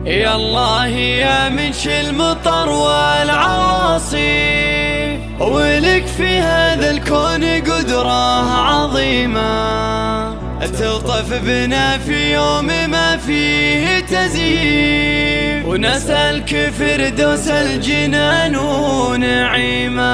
يا الله يا منشي المطر والعواصي، ولك في هذا الكون قدرة عظيمة، تلطف بنا في يوم ما فيه تزييف، ونسألك فردوس الجنان ونعيمة.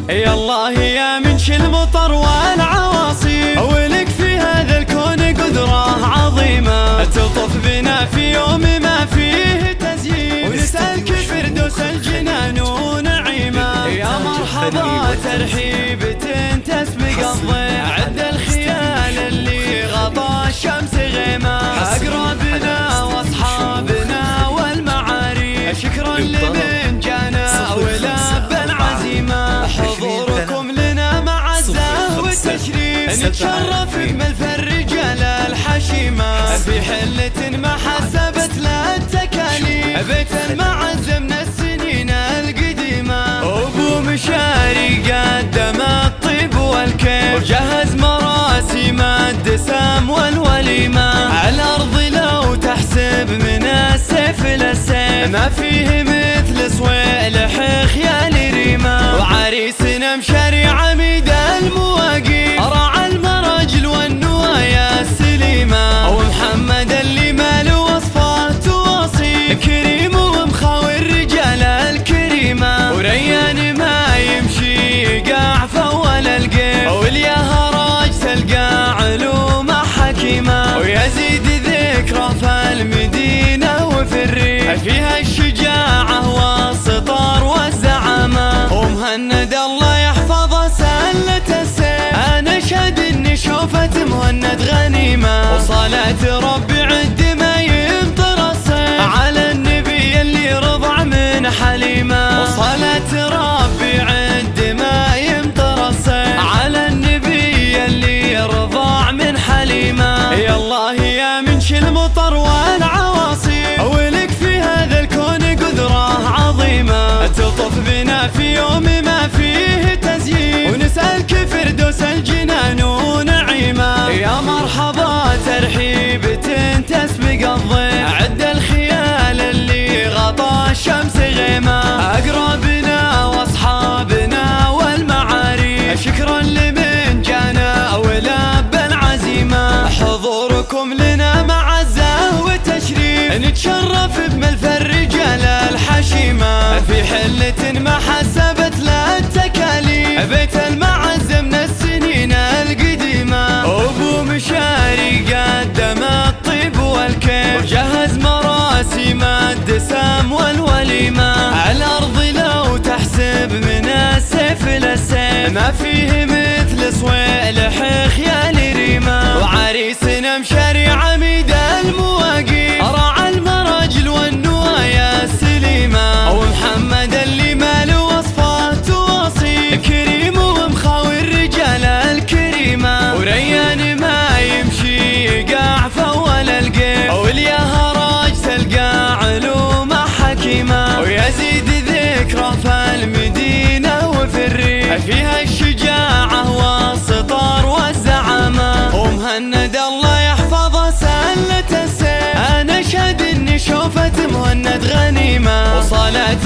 يا الله يا منشي المطر والعواصي، ولك في هذا الكون قدرة عظيمة، تلطف بنا في يوم ما فيه تزييف، ونسألك فردوس الجنان ونعيمة. يا مرحبا ترحيب تسبق الضيف، عد الخيال اللي غطى الشمس غيمة، أقربنا واصحابنا والمعاريف، شكرا لمن جانا ولب العزيمة، حضوركم لنا معزة والتشريف، نتشرف بملف الرجال الحشيمة، في حلة ما حسبت لا التكاليف، بيت المعز من السنين القديمة، أبو مشاري قدم الطيب والكيف، وجهز مراسم الدسام والوليمة، على الأرض لو تحسب من السيف للسيف، ما فيه مثل صويلح خيال ريمة، وعريسنا مشاري عميد المواقيف، راعى المراجل والنوايا السليمة، ومحمد اللي ماله وصفات وصيف، كريم ومخاوي الرجال الكريمة، وريان ما يمشي يقع فول القيف، واليهراج تلقى علومه حكيمة، ويزيد ذكرى في المدينة وفي الريف، فيها الشجاعة والسطر والزعامة، ومهند الله يحفظه سلة السيف، أنا أشهد إني شوفت مهند غنيمة، وصلاة ربي عد ما يمطر الصيف، على النبي اللي رضع من حليمة، وصلاة ربي عد ما يمطر الصيف، على النبي اللي رضع من حليمة. يا الله يا منشي المطر والعواصي، ولك في هذا الكون قدرة عظيمة، تلطف بنا في يوم ما فيه تزييف، ونسألك فردوس الجنان ونعيمة. يا مرحبا ترحيب تسبق الضيف، عد الخيال اللي غطى الشمس غيمة، أقربنا واصحابنا والمعاريف، شكرا لمن جانا ولب العزيمة، حضوركم لنا معزة وتشريف، نتشرف بملف الرجال الحشيمة، في حلة ما حسبت لا التكاليف، بيت المعز من السنين القديمة، أبو مشاري قدم الطيب والكيف، وجهز مراسم الدسام والوليمة، على الأرض لو تحسب من السيف للسيف، ما فيه مثل صويلح خيال ريمة، وعريسنا مشاري عميد المواقيف، راعى المراجل والنوايا السليمة، ومحمد اللي ماله وصفات وصيف، كريم ومخاوي الرجال الكريمة، وريان ما يمشي يقع فول القيف، واليهراج تلقى علومه حكيمة، ويزيد ذكرى في المدينة وفي الريف، فيها الشجاعة والسطر والزعامة، ومهند الله يحفظه سلة السيف، أنا أشهد إني شوفت مهند غنيمة، وصلاة